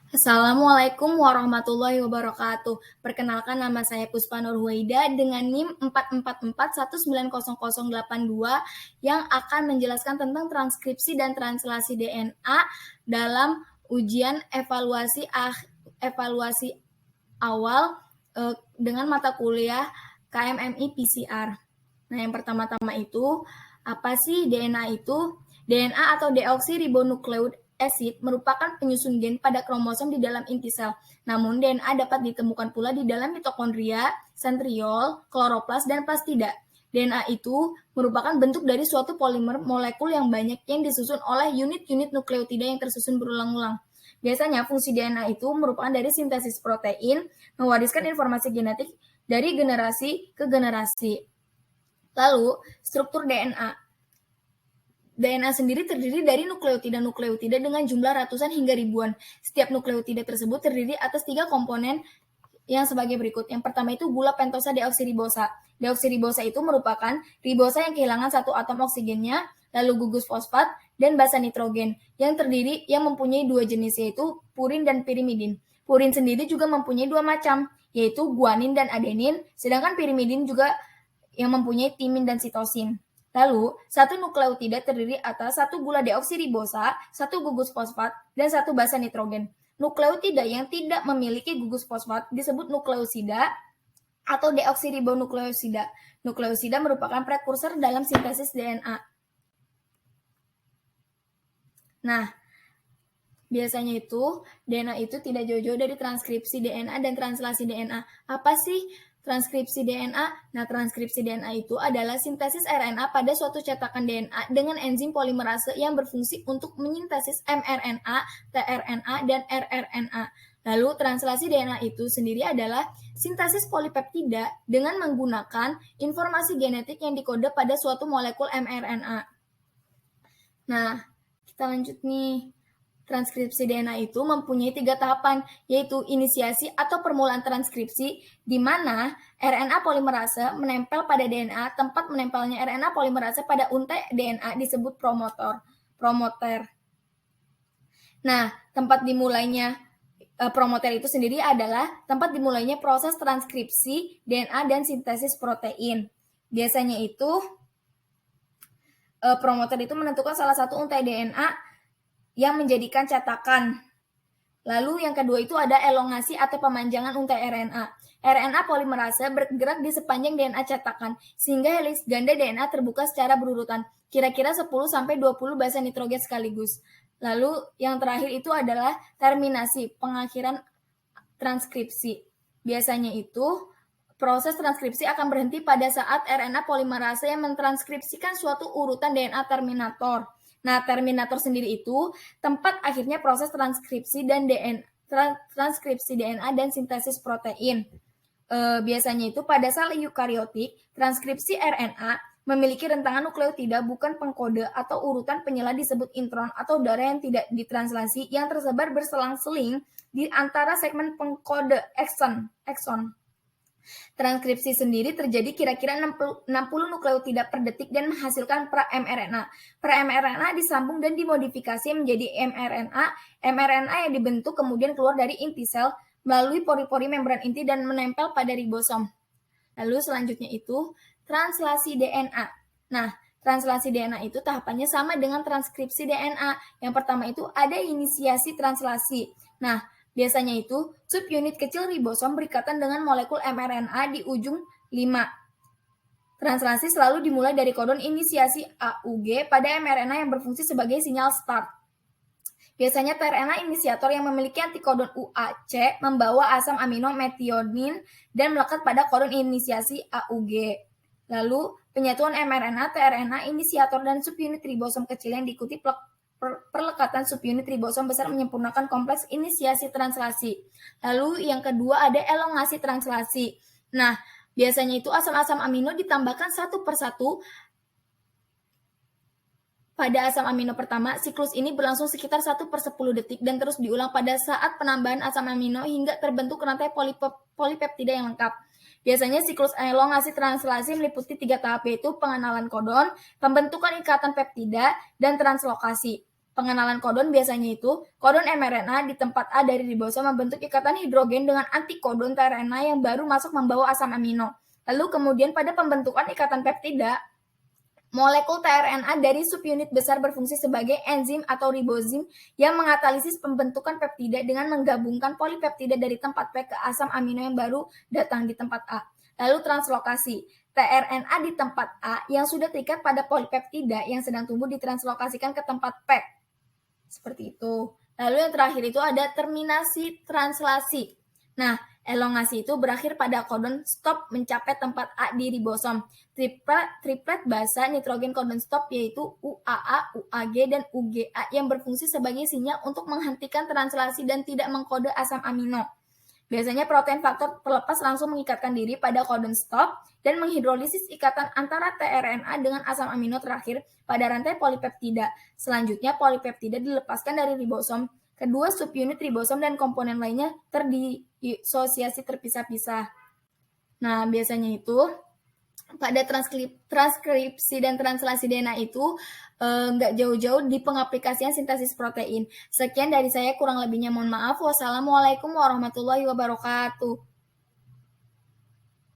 Assalamualaikum warahmatullahi wabarakatuh. Perkenalkan, nama saya Puspa Nurhuwaida dengan NIM 444190082 yang akan menjelaskan tentang transkripsi dan translasi DNA dalam ujian evaluasi awal dengan mata kuliah KMMI PCR. Nah, yang pertama-tama itu, apa sih DNA itu? DNA atau deoksiribonukleik acid merupakan penyusun gen pada kromosom di dalam inti sel. Namun, DNA dapat ditemukan pula di dalam mitokondria, sentriol, kloroplas, dan plastida. DNA itu merupakan bentuk dari suatu polimer molekul yang banyak yang disusun oleh unit-unit nukleotida yang tersusun berulang-ulang. Biasanya fungsi DNA itu merupakan dari sintesis protein, mewariskan informasi genetik dari generasi ke generasi. Lalu, struktur DNA. DNA sendiri terdiri dari nukleotida dengan jumlah ratusan hingga ribuan. Setiap nukleotida tersebut terdiri atas 3 komponen yang sebagai berikut. Yang pertama itu gula pentosa deoksiribosa. Deoksiribosa itu merupakan ribosa yang kehilangan satu atom oksigennya, lalu gugus fosfat, dan basa nitrogen, yang mempunyai 2 jenis, yaitu purin dan pirimidin. Purin sendiri juga mempunyai 2 macam, yaitu guanin dan adenin, sedangkan pirimidin juga yang mempunyai timin dan sitosin. Lalu, satu nukleotida terdiri atas satu gula deoksiribosa, satu gugus fosfat, dan satu basa nitrogen. Nukleotida yang tidak memiliki gugus fosfat disebut nukleosida atau deoksiribonukleosida. Nukleosida merupakan prekursor dalam sintesis DNA. Nah, biasanya itu DNA itu tidak jauh-jauh dari transkripsi DNA dan translasi DNA. Apa sih transkripsi DNA? Nah, transkripsi DNA itu adalah sintesis RNA pada suatu cetakan DNA dengan enzim polimerase yang berfungsi untuk menyintesis mRNA, tRNA, dan rRNA. Lalu, translasi DNA itu sendiri adalah sintesis polipeptida dengan menggunakan informasi genetik yang dikode pada suatu molekul mRNA. Nah, kita lanjut nih. Transkripsi DNA itu mempunyai 3 tahapan, yaitu inisiasi atau permulaan transkripsi, di mana RNA polimerase menempel pada DNA. Tempat menempelnya RNA polimerase pada untai DNA disebut promoter. Nah, tempat dimulainya promoter itu sendiri adalah tempat dimulainya proses transkripsi DNA dan sintesis protein. Biasanya itu promoter itu menentukan salah satu untai DNA yang menjadikan cetakan. Lalu yang kedua itu ada elongasi atau pemanjangan untai RNA. RNA polimerase bergerak di sepanjang DNA cetakan, sehingga heliks ganda DNA terbuka secara berurutan, kira-kira 10-20 basa nitrogen sekaligus. Lalu yang terakhir itu adalah terminasi, pengakhiran transkripsi. Biasanya itu proses transkripsi akan berhenti pada saat RNA polimerase yang mentranskripsikan suatu urutan DNA terminator. Nah, terminator sendiri itu tempat akhirnya proses transkripsi dan DNA dan sintesis protein. Biasanya itu pada sel eukariotik, transkripsi RNA memiliki rentangan nukleotida bukan pengkode atau urutan penyela disebut intron atau udara yang tidak ditranslasi yang tersebar berselang-seling di antara segmen pengkode ekson. Transkripsi sendiri terjadi kira-kira 60 nukleotida per detik dan menghasilkan pra-mRNA. Pra-mRNA disambung dan dimodifikasi menjadi mRNA. mRNA yang dibentuk kemudian keluar dari inti sel melalui pori-pori membran inti dan menempel pada ribosom. Lalu selanjutnya itu translasi DNA. Nah, translasi DNA itu tahapannya sama dengan transkripsi DNA. Yang pertama itu ada inisiasi translasi. Nah, biasanya itu subunit kecil ribosom berikatan dengan molekul mRNA di ujung 5. Translasi selalu dimulai dari kodon inisiasi AUG pada mRNA yang berfungsi sebagai sinyal start. Biasanya tRNA inisiator yang memiliki antikodon UAC membawa asam amino metionin dan melekat pada kodon inisiasi AUG. Lalu, penyatuan mRNA, tRNA, inisiator, dan subunit ribosom kecil yang diikuti perlekatan subunit ribosom besar menyempurnakan kompleks inisiasi translasi. Lalu yang kedua ada elongasi translasi. Nah, biasanya itu asam-asam amino ditambahkan satu persatu pada asam amino pertama. Siklus ini berlangsung sekitar 1/10 detik dan terus diulang pada saat penambahan asam amino hingga terbentuk rantai polipeptida yang lengkap. Biasanya siklus elongasi translasi meliputi 3 tahap, yaitu pengenalan kodon, pembentukan ikatan peptida, dan translokasi. pengenalan kodon biasanya itu kodon mRNA di tempat A dari ribosom membentuk ikatan hidrogen dengan antikodon tRNA yang baru masuk membawa asam amino. Lalu kemudian pada pembentukan ikatan peptida, molekul tRNA dari subunit besar berfungsi sebagai enzim atau ribozim yang mengatalisis pembentukan peptida dengan menggabungkan polipeptida dari tempat P ke asam amino yang baru datang di tempat A. Lalu translokasi. tRNA di tempat A yang sudah terikat pada polipeptida yang sedang tumbuh ditranslokasikan ke tempat P. Seperti itu. Lalu yang terakhir itu ada terminasi translasi. Nah, elongasi itu berakhir pada kodon stop mencapai tempat A di ribosom. Triplet basa nitrogen kodon stop yaitu UAA, UAG, dan UGA yang berfungsi sebagai sinyal untuk menghentikan translasi dan tidak mengkode asam amino. Biasanya protein faktor pelepas langsung mengikatkan diri pada kodon stop dan menghidrolisis ikatan antara tRNA dengan asam amino terakhir pada rantai polipeptida. Selanjutnya polipeptida dilepaskan dari ribosom. Kedua subunit ribosom dan komponen lainnya terdisosiasi terpisah-pisah. Nah, biasanya itu pada transkripsi dan translasi DNA itu nggak jauh-jauh di pengaplikasian sintesis protein. Sekian dari saya, kurang lebihnya mohon maaf. Wassalamualaikum warahmatullahi wabarakatuh.